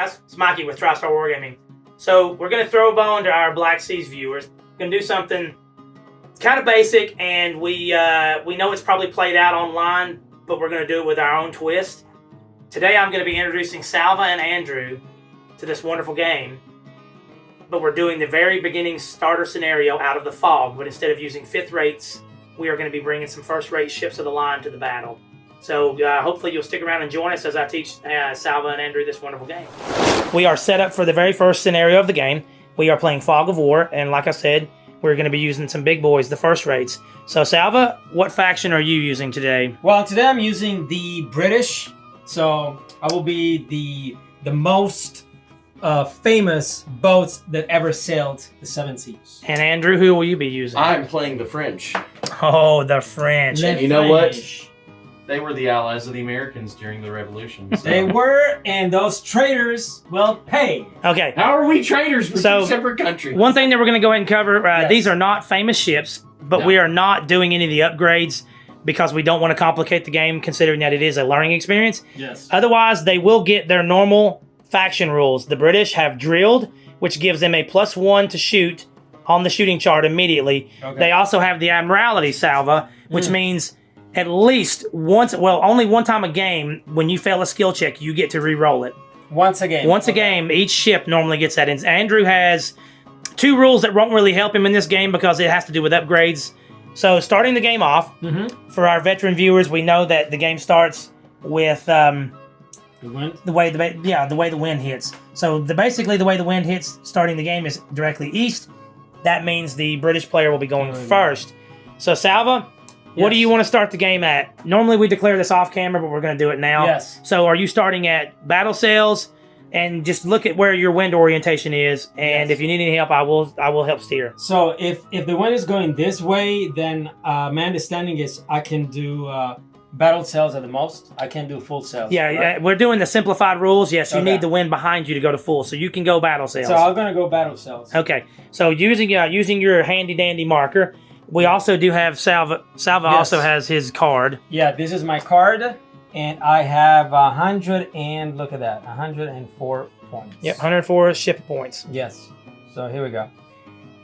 guys, it's Mikey with TriStar Wargaming. So we're going to throw a bone to our Black Seas viewers. We're going to do something kind of basic, and we know it's probably played out online, but we're going to do it with our own twist. Today I'm going to be introducing Salvo and Andrew to this wonderful game, but we're doing the very beginning starter scenario out of the fog, but instead of using 5th rates, we are going to be bringing some 1st rate ships of the line to the battle. So hopefully you'll stick around and join us as I teach Salvo and Andrew this wonderful game. We are set up for the very first scenario of the game. We are playing Fog of War, and like I said, we're going to be using some big boys, the 1st rates. So Salvo, what faction are you using today? Well, today I'm using the British. So I will be the most famous boats that ever sailed the 7 seas. And Andrew, who will you be using? I'm playing the French. Oh, the French. And you know what? They were the allies of the Americans during the Revolution. So. They were, and those traitors will pay. Okay. How are we traitors for 2 separate countries? One thing that we're going to go ahead and cover, yes. These are not famous ships, but we are not doing any of the upgrades because we don't want to complicate the game, considering that it is a learning experience. Yes. Otherwise, they will get their normal faction rules. The British have drilled, which gives them a +1 to shoot on the shooting chart immediately. Okay. They also have the Admiralty Salvo, which means at least once, well, only one time a game, when you fail a skill check, you get to re-roll it. Once a game. Once a game, each ship normally gets that. And Andrew has 2 rules that won't really help him in this game because it has to do with upgrades. So starting the game off, for our veteran viewers, we know that the game starts with the wind? the way the wind hits. So basically the way the wind hits starting the game is directly east. That means the British player will be going first. So Salvo, what do you want to start the game at? Normally we declare this off camera, but we're going to do it now. Yes. So are you starting at battle sails? And just look at where your wind orientation is, and if you need any help, I will help steer. So if the wind is going this way, then my understanding is I can do battle sails at the most. I can't do full sails. Yeah, right? We're doing the simplified rules. Yes, you need the wind behind you to go to full, so you can go battle sails. So I'm gonna go battle sails. Okay. So using your handy dandy marker, we also do have Salvo. Salvo also has his card. Yeah, this is my card. And I have 100 and look at that, 104 points. Yep, 104 ship points. Yes. So here we go.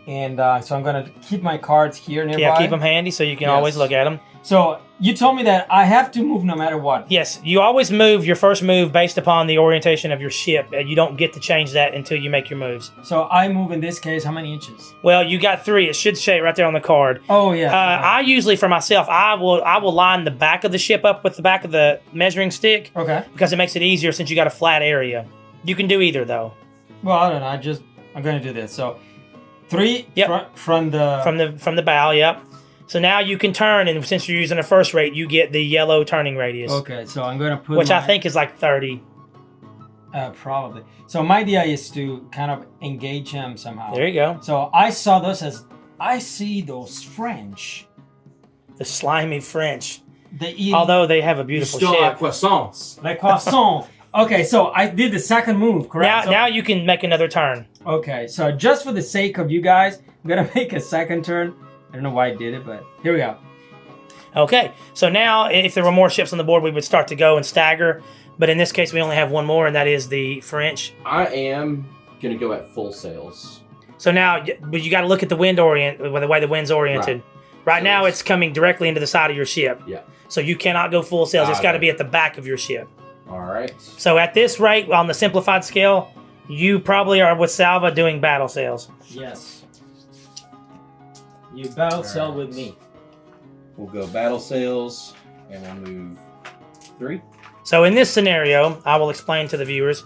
And so I'm gonna keep my cards here nearby. Yeah, keep them handy so you can always look at them. So you told me that I have to move no matter what. Yes, you always move your first move based upon the orientation of your ship. You don't get to change that until you make your moves. So I move in this case, how many inches? Well, you got 3. It should say it right there on the card. Oh yeah. I usually, for myself, I will line the back of the ship up with the back of the measuring stick. Okay. Because it makes it easier since you got a flat area. You can do either though. Well, I don't know. I'm going to do this. So 3 from the bow. Yep. So now you can turn, and since you're using a 1st rate, you get the yellow turning radius. Okay, so I'm going to put which I think is like 30. Probably. So my idea is to kind of engage him somehow. There you go. So I see those French. The slimy French. They eat, although they have a beautiful ship. like croissants. Like croissants. Okay, so I did the 2nd move, correct? Now you can make another turn. Okay, so just for the sake of you guys, I'm going to make a 2nd turn. I don't know why I did it, but here we go. Okay, so now if there were more ships on the board, we would start to go and stagger. But in this case, we only have one more, and that is the French. I am going to go at full sails. So now, but you got to look at the wind the way the wind's oriented. Right now, it's coming directly into the side of your ship. Yeah. So you cannot go full sails. It's got to be at the back of your ship. All right. So at this rate, on the simplified scale, you probably are with Salvo doing battle sails. Yes. You battle sail with me. We'll go battle sails, and we'll move 3. So in this scenario, I will explain to the viewers,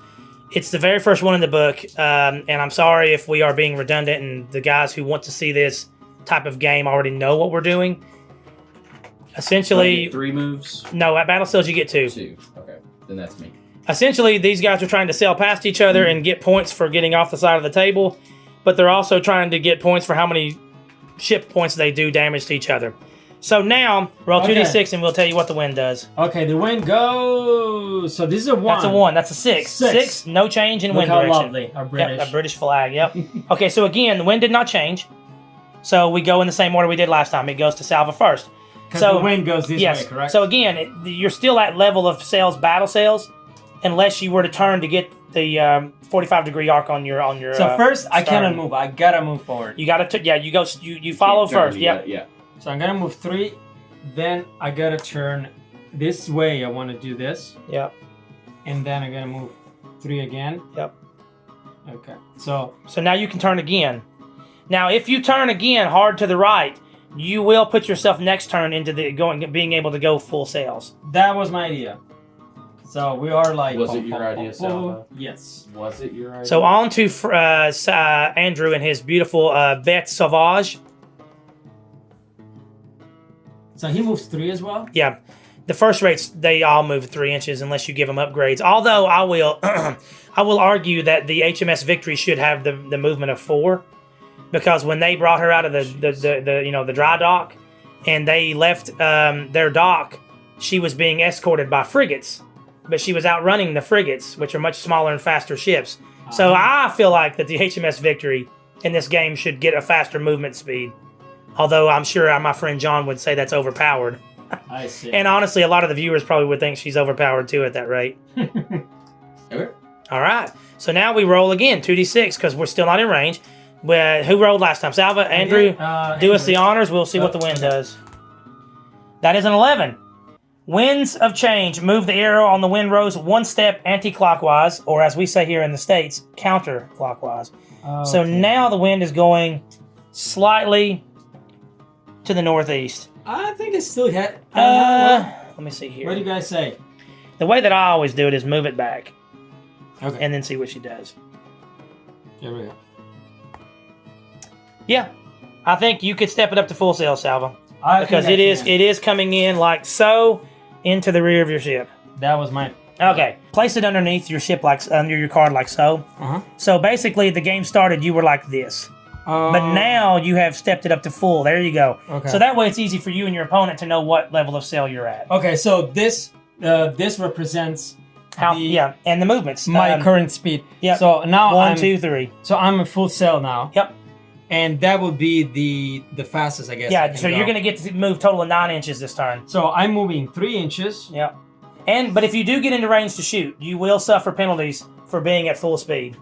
it's the very first one in the book, and I'm sorry if we are being redundant, and the guys who want to see this type of game already know what we're doing. Essentially, 3 moves? No, at battle sails you get 2. 2, okay. Then that's me. Essentially, these guys are trying to sail past each other and get points for getting off the side of the table, but they're also trying to get points for how many ship points they do damage to each other. So now, roll 2d6 and we'll tell you what the wind does. Okay, the wind goes... So this is a 1. That's a 1. That's a 6. 6, no change in wind direction. Lovely. Our British. Yep, a British flag, yep. Okay, so again, the wind did not change. So we go in the same order we did last time. It goes to Salvo first. Because the wind goes this way, correct? So again, you're still at level of sails, battle sails, unless you were to turn to get the 45-degree arc on your So first, I stern. cannot move. I gotta move forward. You gotta you follow Can't turn, first. you Yep. got- Yeah. So I'm gonna move 3. Then I gotta turn this way. I want to do this, Yep. and then I'm gonna move 3 again. Yep. Okay. So So now you can turn again. Now, if you turn again hard to the right, you will put yourself next turn into being able to go full sails. that was my idea. So we are like. Was it your idea, Salvo? Yes. Was it your idea? So on to Andrew and his beautiful Bête Sauvage. So he moves 3 as well. Yeah, the first rates they all move 3 inches unless you give them upgrades. Although I will, I will argue that the HMS Victory should have the movement of 4, because when they brought her out of the dry dock, and they left their dock, she was being escorted by frigates, but she was outrunning the frigates, which are much smaller and faster ships. So I feel like that the HMS Victory in this game should get a faster movement speed. Although I'm sure my friend John would say that's overpowered. I see. And honestly, a lot of the viewers probably would think she's overpowered too at that rate. Okay. All right. So now we roll again, 2d6, because we're still not in range. Who rolled last time? Salvo? Andrew? Do us the honors. We'll see what the wind does. That is an 11. Winds of change. Move the arrow on the wind rose 1 step anti-clockwise, or as we say here in the States, counter-clockwise. So now the wind is going slightly to the northeast. I think it's still hit. Let me see here. What do you guys say? The way that I always do it is move it back Okay. and then see what she does. Here we go. Yeah, I think you could step it up to full sail, Salvo, I because think I can. it is coming in like so into the rear of your ship. That was my. Okay, place it underneath your ship, like under your card, like so. So basically, the game started, you were like this, but now you have stepped it up to full. There you go. Okay. So that way, it's easy for you and your opponent to know what level of sail you're at. Okay, so this represents How? Yeah, and the movements. my current speed. Yep. So now 1, I'm 2, 3. So I'm a full sail now. Yep. And that would be the fastest, I guess. I Yeah. can So go. you're gonna get to move total of 9 inches this turn. So I'm moving 3 inches. Yep. But if you do get into range to shoot, you will suffer penalties for being at full speed.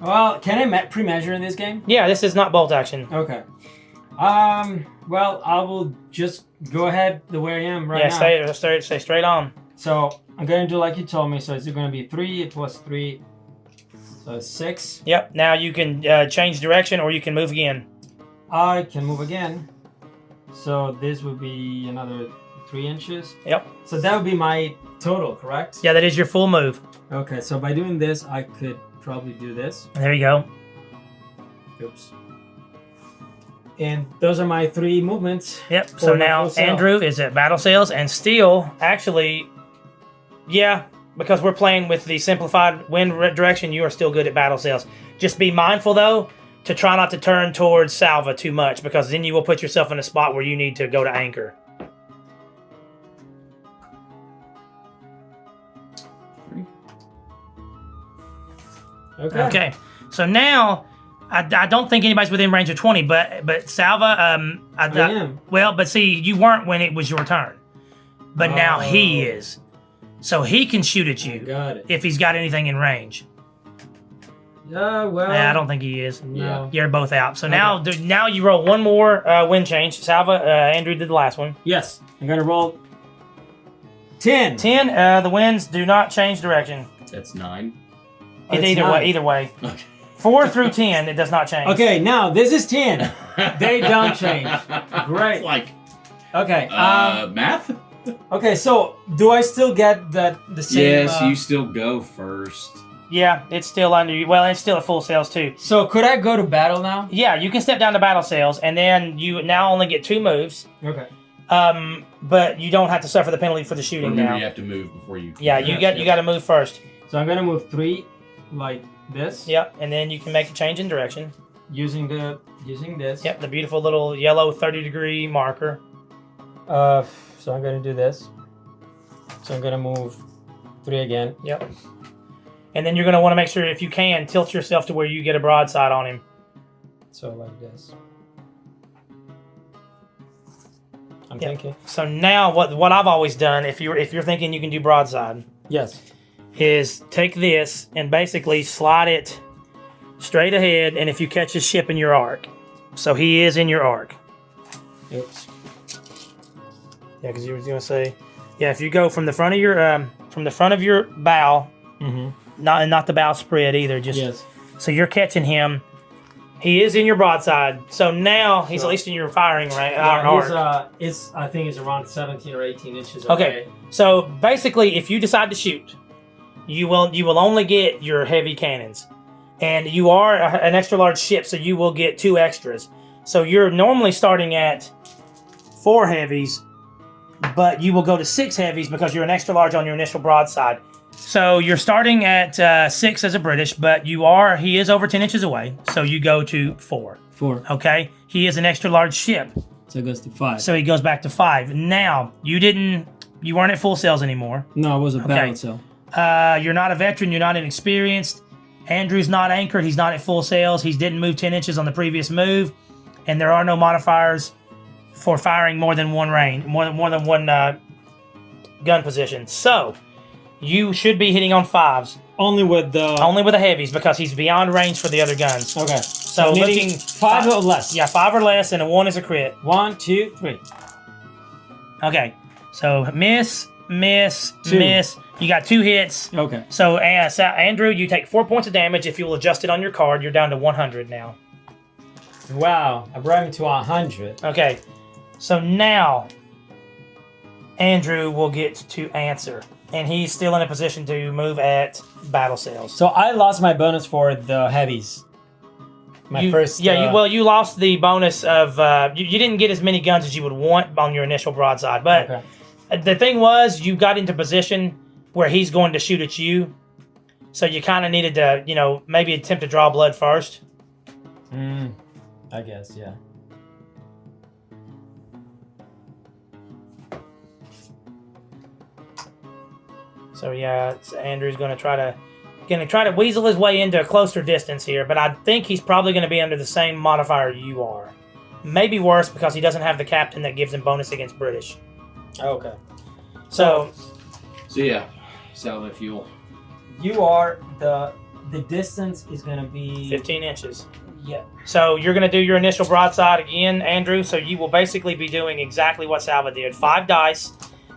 Well, can I pre-measure in this game? Yeah, this is not bolt action. Okay. Well, I will just go ahead the way I am right now. Stay straight on. So I'm gonna do like you told me. So it's gonna be 3 plus 3, so 6. Yep. Now you can change direction, or you can move again. I can move again. So this would be another 3 inches. Yep. So that would be my total, correct? Yeah, that is your full move. Okay. So by doing this, I could probably do this. There you go. Oops. And those are my 3 movements. Yep. for So my now full sail. Andrew is at battle sails, and Steel actually, yeah, because we're playing with the simplified wind direction, you are still good at battle sails. Just be mindful though to try not to turn towards Salvo too much, because then you will put yourself in a spot where you need to go to anchor. Okay. Okay. So now, I don't think anybody's within range of 20, but Salva, I am. well, but see, you weren't when it was your turn. But now he is. So he can shoot at I you got it. if he's got anything in range. Well. I don't think he is. No. You're both out. So Okay. now you roll one more wind change. Salva, Andrew did the last one. Yes. I'm gonna roll 10. 10, the winds do not change direction. That's 9. It's Either 9. way. Okay. 4 through 10, it does not change. Okay, now this is 10. They don't change. Great. It's like Okay. math. Okay. So do I still get the same? Yes, you still go first. Yeah, it's still under you. Well, it's still at full sails too. So could I go to battle now? Yeah, you can step down to battle sails, and then you now only get 2 moves. Okay. But you don't have to suffer the penalty for the shooting Remember, now. you have to move before you. Yeah, you got to move first. So I'm gonna move 3, like this. Yep, and then you can make a change in direction. Using this. Yep, the beautiful little yellow 30-degree marker. So I'm gonna do this. So I'm gonna move 3 again. Yep. And then you're going to want to make sure, if you can, tilt yourself to where you get a broadside on him. So like this. I'm Yeah. thinking. So now, what I've always done, if you're thinking you can do broadside, Yes. is take this and basically slide it straight ahead, and if you catch his ship in your arc. So he is in your arc. Oops. Yeah, because you were going to say, yeah, if you go from the front of your bow, not the bow spread either, just Yes. so you're catching him. He is in your broadside, so now he's at least in your firing range. Yeah, I think he's around 17 or 18 inches away. Okay, so basically, if you decide to shoot, you will only get your heavy cannons, and you are an extra large ship, so you will get 2 extras. So you're normally starting at 4 heavies, but you will go to 6 heavies because you're an extra large on your initial broadside. So you're starting at 6 as a British, but he is over 10 inches away, so you go to 4. 4. Okay, he is an extra large ship, So it goes to 5. so he goes back to 5. Now you weren't at full sails anymore. No, it was a battle cell. You're not a veteran, you're not inexperienced. Andrew's not anchored, he's not at full sails. He didn't move 10 inches on the previous move, and there are no modifiers for firing more than one gun position. So you should be hitting on 5s. Only with the heavies because he's beyond range for the other guns. Okay. So looking 5 or less. Yeah, 5 or less, and a 1 is a crit. 1, 2, 3. Okay. So miss, 2. miss. You got 2 hits. Okay. So Andrew, you take 4 points of damage. If you'll adjust it on your card, you're down to 100 now. Wow, I brought him to 100. Okay. So now Andrew will get to answer. And he's still in a position to move at battle sails. So I lost my bonus for the heavies. You lost the bonus of you didn't get as many guns as you would want on your initial broadside. But the thing was, you got into position where he's going to shoot at you, so you kind of needed to, maybe attempt to draw blood first. I guess, yeah. So yeah, Andrew's going to try to weasel his way into a closer distance here, but I think he's probably going to be under the same modifier you are. Maybe worse because he doesn't have the captain that gives him bonus against British. Okay. So yeah, Salvo fuel. You are the distance is going to be 15 inches. Yeah. So you're going to do your initial broadside again, Andrew. So you will basically be doing exactly what Salvo did. 5 dice.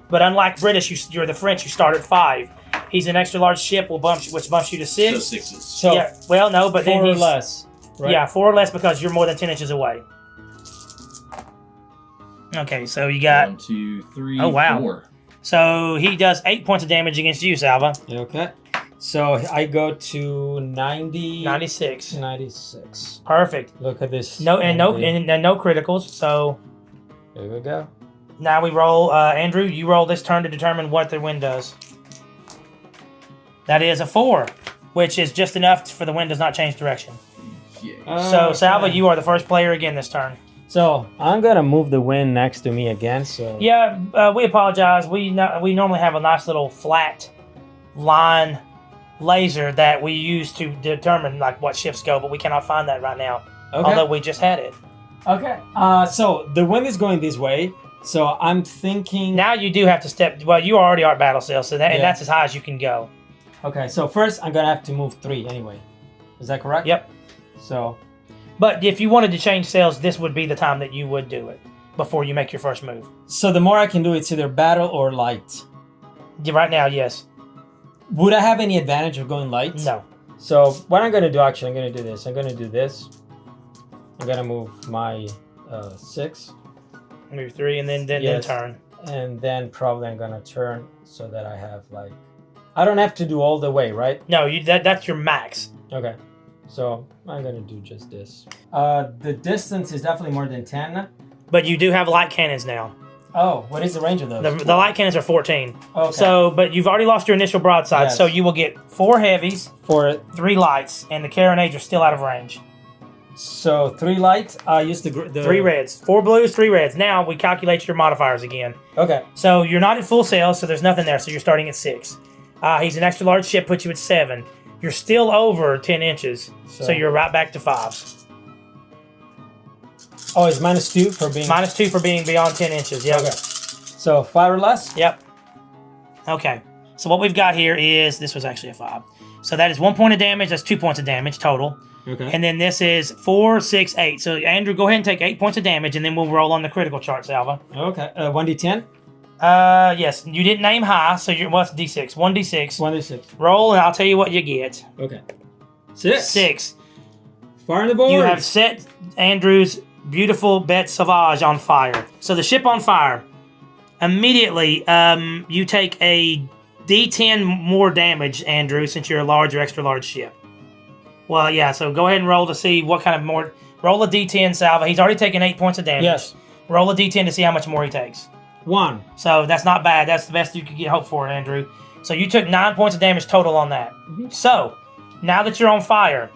But unlike British, you're the French, you start at 5. He's an extra large ship, which bumps you to 6. So 6s. So yeah, well, no, but 4 then or less. Right? Yeah, 4 or less because you're more than 10 inches away. Okay, so you got 1, 2, 3, Oh, wow. 4. So he does 8 points of damage against you, Salvo. Okay. So I go to 90. 96. 96. Perfect. Look at this. No criticals. So There we go. now we roll. Andrew, you roll this turn to determine what the wind does. That is a 4, which is just enough for the wind does not change direction. Yeah. So Salvo, you are the first player again this turn. So I'm gonna move the wind next to me again. So Yeah, we apologize. We normally have a nice little flat line laser that we use to determine like what ships go, but we cannot find that right now. Okay. Although we just had it. Okay. So the wind is going this way. So I'm thinking. Now you do have to step. Well, you already are at battle sail, so and Yeah. that's as high as you can go. Okay. So first I'm gonna have to move 3 anyway. Is that correct? Yep. So. But if you wanted to change sails, this would be the time that you would do it before you make your first move. So the more I can do, it's either battle or light. Right now, yes. Would I have any advantage of going light? No. So what I'm gonna do, actually, I'm gonna do this. I'm gonna do this. I'm gonna move my 6. Move 3 and then Yes. turn. And then probably I'm gonna turn so that I have like. I don't have to do all the way, right? No, that's your max. Okay. So I'm gonna do just this. The distance is definitely more than 10. But you do have light cannons now. Oh, what is the range of those? The light cannons are 14. Okay. So, but you've already lost your initial broadside, Yes. so you will get 4 heavies, For 3 lights, and the carronades are still out of range. so 3 light. I use the 3 reds, 4 blues, 3 reds. Now we calculate your modifiers again. Okay. So you're not at full sail, so there's nothing there. So you're starting at 6. He's an extra large ship, puts you at 7. You're still over 10 inches, so you're right back to 5s. Oh, it's -2 for being. -2 for being beyond 10 inches. Yep. Okay. So 5 or less. Yep. Okay. So what we've got here is, this was actually a 5. So that is 1 point of damage. That's 2 points of damage total. Okay. And then this is 4, 6, 8. So Andrew, go ahead and take 8 points of damage, and then we'll roll on the critical chart, Salvo. Okay. 1d10. Yes. You didn't name high, so you're what's D6? 1d6. 1d6. Roll, and I'll tell you what you get. Okay. 6. 6. Fire on the board. You have set Andrew's beautiful Bête Sauvage on fire. So the ship on fire. Immediately, you take a D10 more damage, Andrew, since you're a large or extra large ship. Well, yeah, so go ahead and roll to see what kind of more... Roll a D10, Salvo. He's already taken 8 points of damage. Yes. Roll a D10 to see how much more he takes. 1. So that's not bad. That's the best you could get hope for, Andrew. So you took 9 points of damage total on that. Mm-hmm. So, now that you're on fire,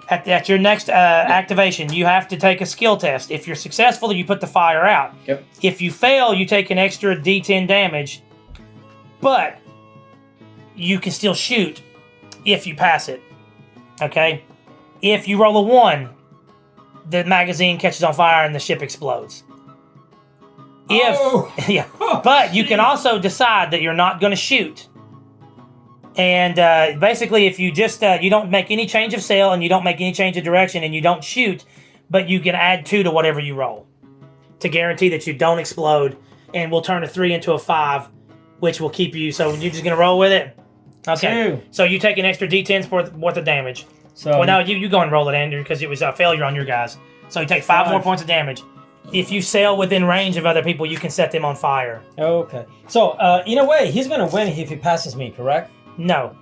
at your next activation, you have to take a skill test. If you're successful, you put the fire out. Yep. If you fail, you take an extra D10 damage, but you can still shoot if you pass it. Okay? If you roll a 1, the magazine catches on fire and the ship explodes. Yeah, but you can also decide that you're not going to shoot. And basically, if you just you don't make any change of sail and you don't make any change of direction and you don't shoot, but you can add 2 to whatever you roll to guarantee that you don't explode, and we'll turn a 3 into a 5, which will keep you. So you're just going to roll with it. Okay. 2. So you take an extra D10's worth of damage. So Well, now you go and roll it, Andrew, because it was a failure on your guys. So you take 5 more 5. points of damage. If you sail within range of other people, you can set them on fire. Okay. So in a way, he's gonna win if he passes me, correct? No.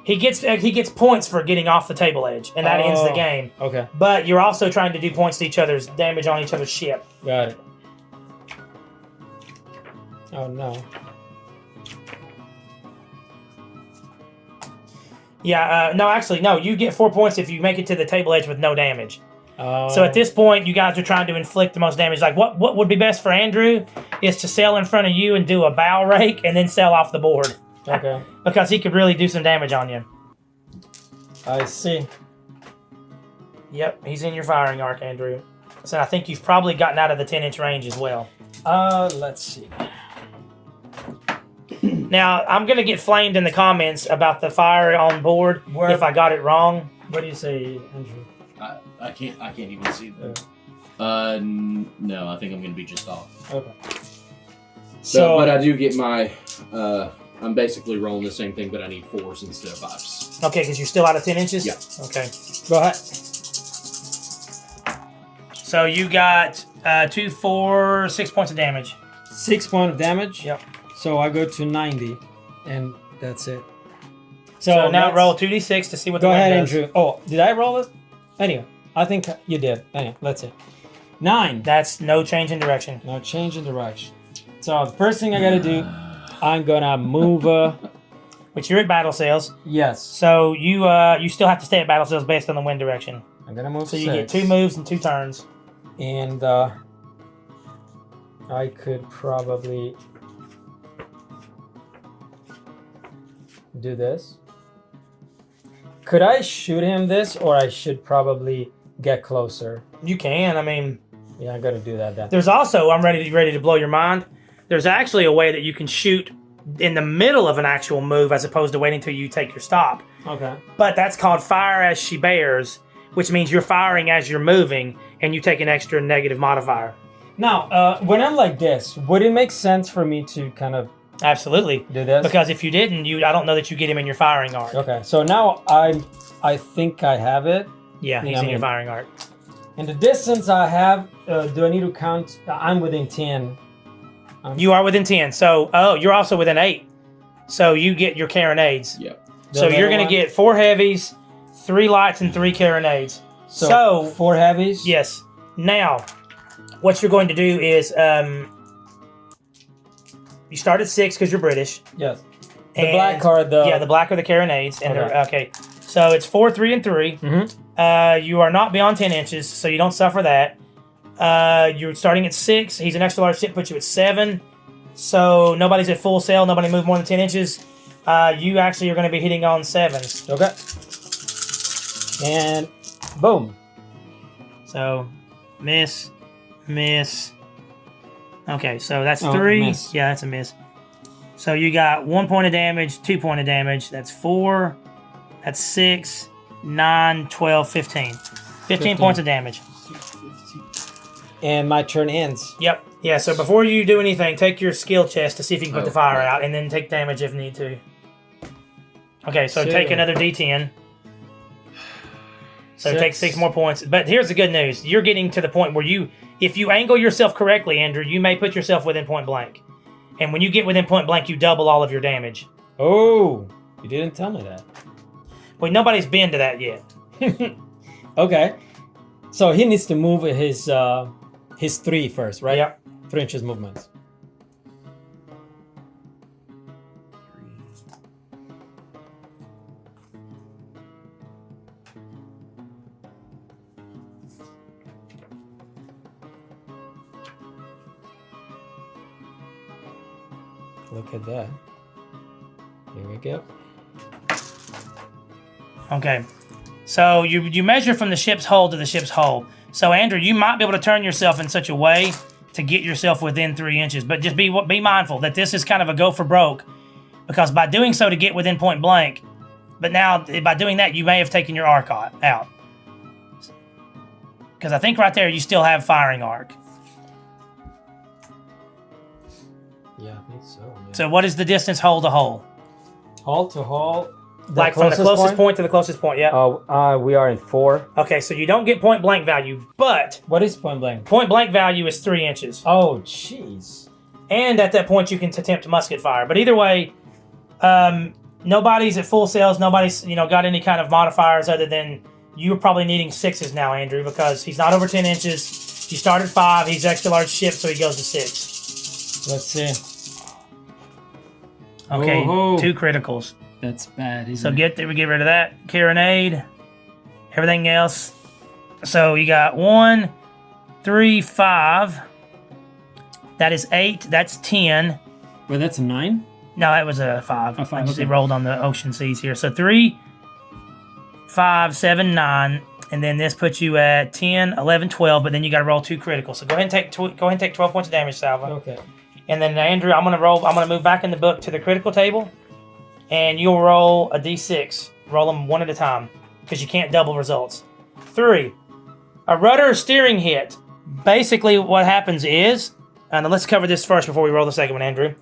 He gets points for getting off the table edge, and that ends the game. Okay. But you're also trying to do points to each other's damage on each other's ship. Got it. Oh no. Yeah, no, actually, no. You get 4 points if you make it to the table edge with no damage. Oh. So at this point, you guys are trying to inflict the most damage. Like, what would be best for Andrew is to sail in front of you and do a bow rake and then sail off the board. Okay. Because he could really do some damage on you. I see. Yep, he's in your firing arc, Andrew. So I think you've probably gotten out of the 10-inch range as well. Let's see. Now, I'm going to get flamed in the comments about the fire on board if I got it wrong. What do you say, Andrew? I can't even see them. No, I think I'm gonna be just off. Okay. But I do get my. I'm basically rolling the same thing, but I need 4s instead of 5s. Okay, because you're still out of 10 inches? Yeah. Okay. Go ahead. So you got 2, 4, 6 points of damage. 6 points of damage. Yep. So I go to 90, and that's it. So now that's- roll 2d6 to see what Go the wind ahead, does. Andrew. Oh, did I roll it? Anyway, I think you did. Anyway, let's see. 9. That's no change in direction. Now change in direction. So the first thing I gotta do, I'm gonna move. Which you're at battle sails. Yes. So you still have to stay at battle sails based on the wind direction. I'm gonna move. So 6. you get 2 moves and 2 turns. And I could probably do this. Could I shoot him this, or I should probably get closer? You can. I mean, Yeah, I gotta do that then. there's also, I'm ready to blow your mind. There's actually a way that you can shoot in the middle of an actual move as opposed to waiting till you take your stop. Okay. But that's called fire as she bears, which means you're firing as you're moving and you take an extra negative modifier. Now, when I'm like this, would it make sense for me to kind of Absolutely. do this? Because if you didn't, I don't know that you get him in your firing arc. Okay, so now I think I have it. Yeah, he's Yeah, I in your mean- firing arc. And the distance I have, do I need to count? I'm within 10. You are within 10. So, you're also within 8. So you get your carronades. Yep. So The you're other going to one? get 4 heavies, 3 lights, and 3 carronades. So 4 heavies? yes. Now, what you're going to do is you start at 6 because you're British. Yes. The And- black card, Yeah, the black are the carronades. And Okay. they're okay. So it's 4, 3, and 3. Mm-hmm. You are not beyond 10 inches, so you don't suffer that. You're starting at 6. He's an extra large ship, puts you at 7. So nobody's at full sail. Nobody moved more than 10 inches. You actually are going to be hitting on 7s. Okay. And boom. So miss, miss. Okay, so that's Oh, 3. miss. Yeah, that's a miss. So you got 1 point of damage, 2 point of damage. That's 4. That's 6, 9, 12, 15. 15 points of damage. And my turn ends. Yep. Yeah, so before you do anything, take your skill chest to see if you can put the fire out, and then take damage if need to. Okay, so take another D10. So take 6 more points. But here's the good news. You're getting to the point where if you angle yourself correctly, Andrew, you may put yourself within point blank. And when you get within point blank, you double all of your damage. Oh, you didn't tell me that. Well, nobody's been to that yet. Okay. So he needs to move his 3 first, right? Yep. 3 inches movement. Look at that. Here we go. Okay. So you measure from the ship's hull to the ship's hull. So Andrew, you might be able to turn yourself in such a way to get yourself within 3 inches, but just be mindful that this is kind of a go for broke, because by doing so to get within point blank, but now by doing that you may have taken your arc out. Because I think right there you still have firing arc. Yeah, I think so. Yeah. So what is the distance hull to hull? Hull to hull. Like from the closest point to the closest point, yeah. Oh, we are in 4. Okay, so you don't get point blank value, but What is point blank? point blank value is 3 inches. Oh, jeez. And at that point you can attempt musket fire. But either way, nobody's at full sails. Nobody's got any kind of modifiers other than you're probably needing 6s now, Andrew, because he's not over 10 inches. You start at 5. He's extra large ship, so he goes to 6. Let's see. Okay, Oh. 2 criticals. That's bad, So we get rid of that carronade, everything else. So you got 1, 3, 5. That is 8. That's 10. Wait, that's a 9? No, that was a 5. Oh, 5, I just okay. rolled on the ocean seas here. So 3, 5, 7, 9, and then this puts you at 10, 11, 12. But then you got to roll 2 criticals. So go ahead and take 12 points of damage, Salvo. Okay. And then Andrew, I'm gonna move back in the book to the critical table, and you'll roll a d6. Roll them one at a time because you can't double results. 3, a rudder steering hit. Basically, what happens is, and let's cover this first before we roll the second one, Andrew.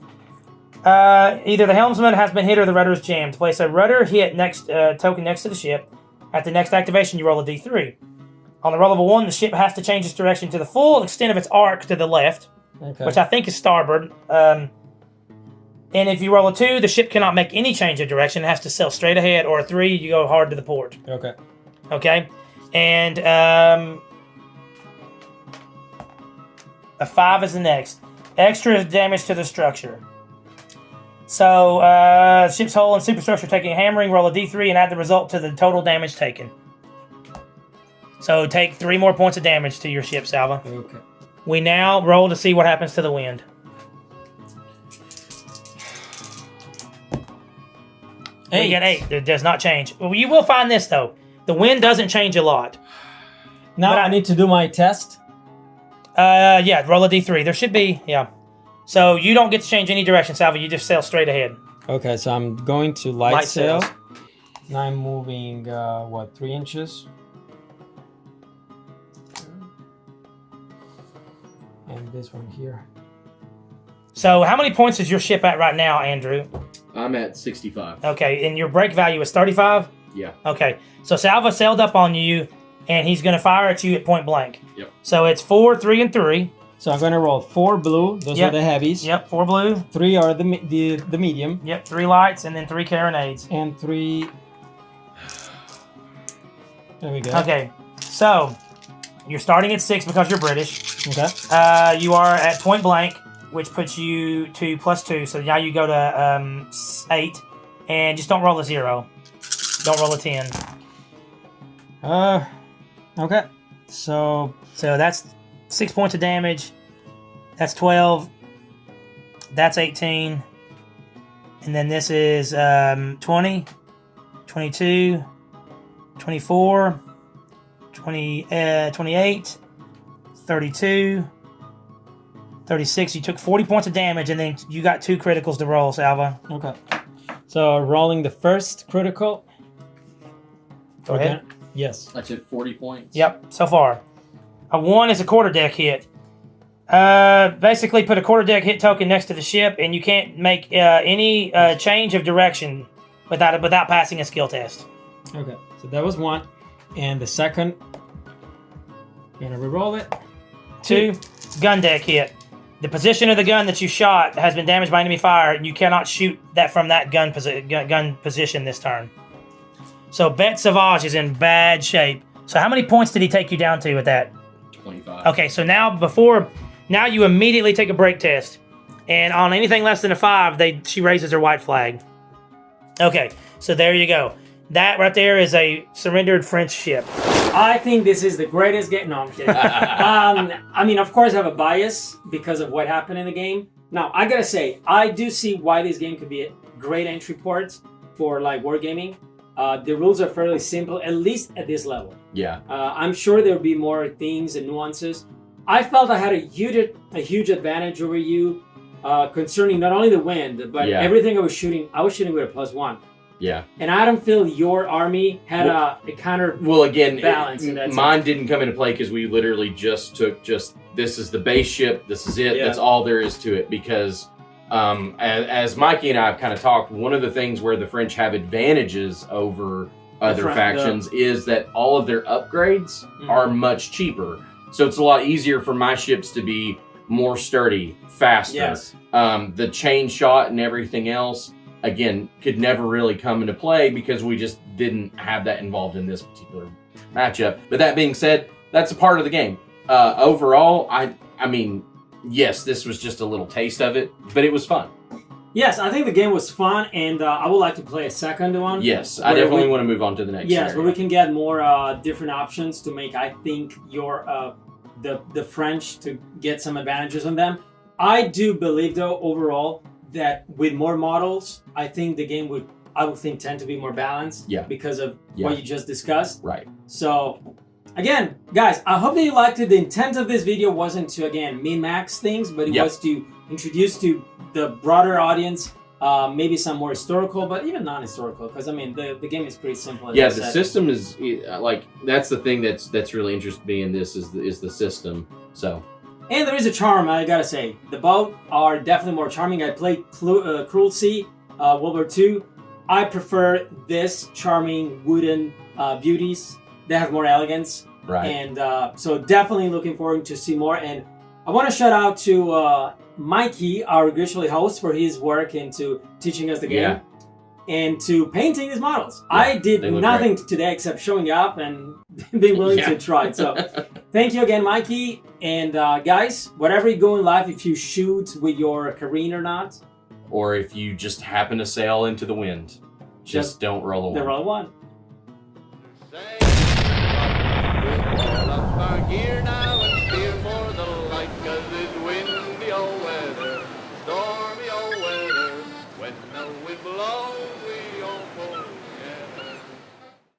Either the helmsman has been hit or the rudder is jammed. Place a rudder hit token next to the ship. At the next activation, you roll a d3. On the roll of a 1, the ship has to change its direction to the full extent of its arc to the left. Okay. Which I think is starboard. And if you roll a 2, the ship cannot make any change of direction. It has to sail straight ahead. Or a 3, you go hard to the port. Okay. Okay? And a 5 is the next. Extra damage to the structure. So, ship's hull and superstructure taking a hammering, roll a d3 and add the result to the total damage taken. So take 3 more points of damage to your ship, Salvo. Okay. We now roll to see what happens to the wind. 8. You get 8. It does not change. Well, you will find this, though. The wind doesn't change a lot. Now But I need to do my test. Yeah, roll a d3. There should be, yeah. So you don't get to change any direction, Salvo. You just sail straight ahead. Okay, so I'm going to light Light sail. sails. Now I'm moving, 3 inches? And this one here. So how many points is your ship at right now, Andrew? I'm at 65. Okay, and your break value is 35? Yeah. Okay, so Salvo sailed up on you, and he's going to fire at you at point blank. Yep. So it's 4, 3, and 3. So I'm going to roll 4 blue. Those Yep. are the heavies. Yep, 4 blue. 3 are the medium. Yep, 3 lights, and then 3 carronades. And 3... There we go. Okay, so you're starting at 6 because you're British. Okay. You are at point blank, which puts you to +2. So now you go to 8, and just don't roll a 0. Don't roll a 10. Okay. So that's 6 points of damage. That's 12. That's 18. And then this is 20, 22, 24, 28, 32, 36. You took 40 points of damage, and then you got 2 criticals to roll, Salvo. Okay. So rolling the first critical. Go ahead. Yes. I took 40 points. Yep, so far. A 1 is a quarter deck hit. Basically, put a quarter deck hit token next to the ship, and you can't make any change of direction without passing a skill test. Okay. So that was 1. And the second, gonna reroll it. 2, gun deck hit. The position of the gun that you shot has been damaged by enemy fire, and you cannot shoot that from that gun position this turn. So Bet Savage is in bad shape. So how many points did he take you down to with that? 25. Okay, so now you immediately take a break test, and on anything less than a 5, she raises her white flag. Okay, so there you go. That right there is a surrendered French ship. I think this is the greatest game. No, I'm kidding. I mean, of course, I have a bias because of what happened in the game. Now, I gotta say, I do see why this game could be a great entry port for like wargaming. The rules are fairly simple, at least at this level. Yeah. I'm sure there'll be more things and nuances. I felt I had a huge advantage over you concerning not only the wind, but everything I was shooting with a +1. Yeah. And I don't feel your army had a counter balance. Mine didn't come into play because we literally just took this is the base ship, this is it, that's all there is to it. Because as Mikey and I have kind of talked, one of the things where the French have advantages over other factions is that all of their upgrades are much cheaper. So it's a lot easier for my ships to be more sturdy, faster. Yes. The chain shot and everything else, again, could never really come into play because we just didn't have that involved in this particular matchup. But that being said, that's a part of the game. Overall, I mean, yes, this was just a little taste of it, but it was fun. Yes, I think the game was fun, and I would like to play a second one. Yes, I definitely want to move on to the next. Yes, scenario. where we can get more different options to make, I think, the French to get some advantages on them. I do believe, though, overall, that with more models, I think the game would tend to be more balanced. Yeah. Because of what you just discussed. Right. So, again, guys, I hope that you liked it. The intent of this video wasn't to, again, min-max things, but it was to introduce to the broader audience maybe some more historical, but even non-historical, because, I mean, the game is pretty simple. Yeah, the system is, like, that's the thing that's really interested me in this is the system, so... And there is a charm, I gotta say. The boat are definitely more charming. I played Cruel Sea, World War II. I prefer this charming wooden beauties. They have more elegance. Right. And so definitely looking forward to see more. And I want to shout out to Mikey, our gracious host, for his work into teaching us the game. And to painting these models. Yeah, I did nothing today except showing up and being willing to try. So thank you again, Mikey. And guys, whatever you go in life, if you shoot with your careen or not. Or if you just happen to sail into the wind, just don't roll a 1. Don't roll a 1. Say,